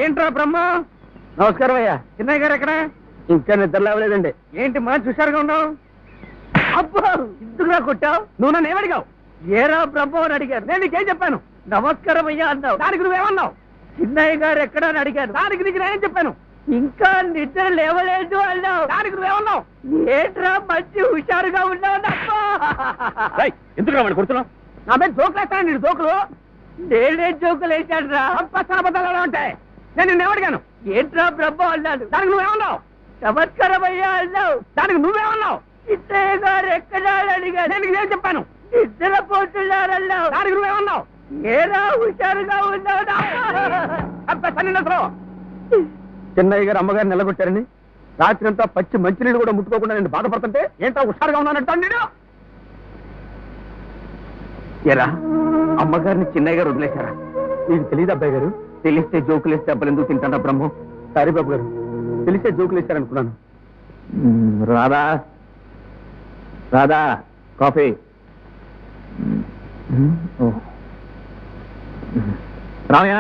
ఏంట్రా బ్రహ్మ? నమస్కారం అయ్యా. చిన్నయ్య గారు ఎక్కడ? ఇంకా నిద్ర లేవలేదండి. ఏంటి మంచి హుషారుగా ఉన్నావు? అబ్బో, ఇందుకురా కొట్టావు? నువ్వు నన్ను ఏమడిగావు? ఏరా బ్రహ్మ అని అడిగారు. నేను నీకేం చెప్పాను? నమస్కారం అయ్యా అన్నావు. దానికి నువ్వేమన్నావు? చిన్నయ్య గారు ఎక్కడ అని అడిగారు. దానికి నీకు నేనేం చెప్పాను? ఇంకా నిద్ర లేవలేదు అన్నావు. దానికి నువ్వేమన్నావు? ఏంట్రా మంచి హుషారుగా ఉన్నావు? ఎందుకు రావాలి కొడుతున్నావు? నా మీద జోకులేస్తాను నీకు జోకులు. నేనే జోకులు వేసాడురా. బద్దాలు ఉంటాయి. నేను నిన్నేమడిగాను? ఏంట్రా బ్రహ్మ అన్నాడు. దానికి నువ్వేమన్నావు? నమస్కారం అయ్యా అన్నావు. దానికి నువ్వేమన్నావు? చిన్నయ్య గారు ఎక్కడ అని అడిగారు. నేను ఏం చెప్పాను? నిద్ర పోతున్నారన్నావు. దానికి నువ్వేమన్నావు? ఏరా హుషారుగా ఉన్నావు? చిన్నయ్య గారు అమ్మగారిని నిలగొట్టారని రాత్రి అంతా పచ్చి మంచినీళ్ళు కూడా ముట్టుకోకుండా నేను బాధపడుతుంటే ఏంటో హుషారుగా ఉన్నానంటాను నేను. ఎరా అమ్మగారిని చిన్నయ్య గారు వదిలేశారా? నీకు తెలియదు అబ్బాయి గారు. తెలిస్తే జోకులేస్తే అబ్బలు ఎందుకు తింటాడా బ్రహ్మ? సారీ బాబు గారు, తెలిసే జోకులేస్తారనుకున్నాను. రాధా రాధా కాఫీ. రామయ్య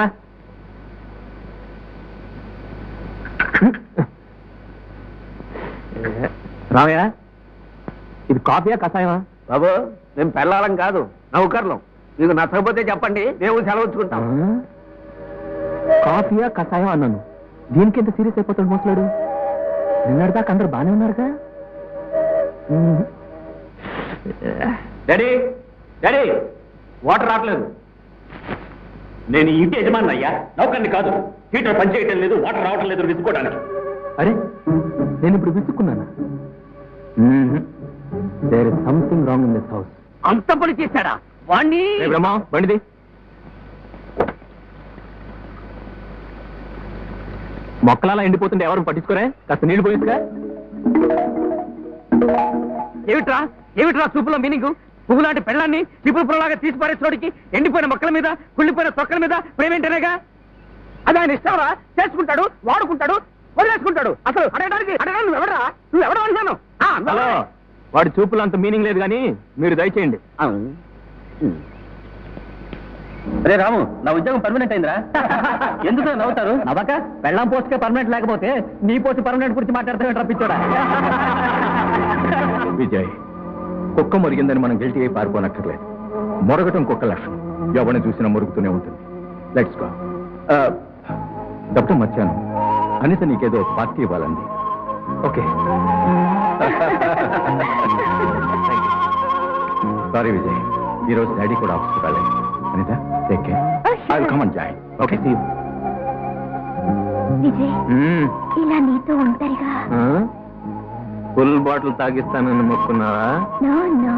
రామయ్య, ఇది కాఫీయా కషాయమా? బాబు మేము పెళ్ళాలం కాదు, నౌకర్లం. మీకు నచ్చకపోతే చెప్పండి, మేము సెలవుచ్చుకుంటాం. కాఫీయా కషాయం అన్నాను. దీనికి ఎంత సీరియస్ అయిపోతాడు మోసలాడు? నిన్నటిదాకా అందరు బాగానే ఉన్నారుగా. డాడీ డాడీ, వాటర్ రావట్లేదు. నేను ఇంటి యజమాని అయ్యా, నౌకర్ని కాదు. హీటర్ పనిచేయటం లేదు, వాటర్ రావటం లేదు విసుకోవడానికి. అరే నేను ఇప్పుడు విసుక్కున్నాను. There is something wrong in this house. అంత పని చేశాడా వాణ్ణి? బ్రహ్మ బండిది. మొక్కలలా ఎండిపోతుంటే ఎవరు పట్టించుకోరే? కాస్త నీళ్లు పోయిందిగా. ఏమిట్రా ఏమిట్రా చూపులో మీనింగ్? పువ్వులాంటి పెళ్ళాన్ని చిపురు పుల్లలాగా తీసి పారేసోడికి ఎండిపోయిన మొక్కల మీద, కుళ్ళిపోయిన తొక్కల మీద ప్రేమేంటనేగా? అది ఆయన ఇష్టంరా. చేసుకుంటాడు, వాడుకుంటాడు, వదిలేసుకుంటాడు. అసలు అడగడానికి నువ్వెవరా? నువ్వెవరా అంటున్నాను. హలో, వాడి చూపులు అంత మీనింగ్ లేదు కానీ మీరు దయచేయండి. అరే రాము, నా ఉద్యోగం పర్మనెంట్ అయిందిరా. ఎందుకు నవ్వుతారు? నవ్వక పెళ్ళాం పోస్ట్కే పర్మనెంట్ లేకపోతే నీ పోస్ట్ పర్మనెంట్ గురించి మాట్లాడతావు రప్పించాడా? విజయ్, కుక్క మురిగిందని మనం గిల్టీ అయి పారిపోనక్కర్లేదు. మొరగటం కుక్క లక్షణం. ఎవరిని చూసినా మురుగుతూనే ఉంటుంది. Let's go. చెప్పడం మర్చాను, అనిత నీకేదో పార్టీ ఇవ్వాలండి. ఓకే. సారీ విజయ్, ఈరోజు డాడీ కూడా ఆఫీస్కి వెళ్ళాలి. Anitha take care. I will come and join. Okay, see you. Vijay, ఇలా నీతో ఒంటరిగా ఫుల్ బాటిల్ తాగిస్తానని మొక్కున్నావా? No no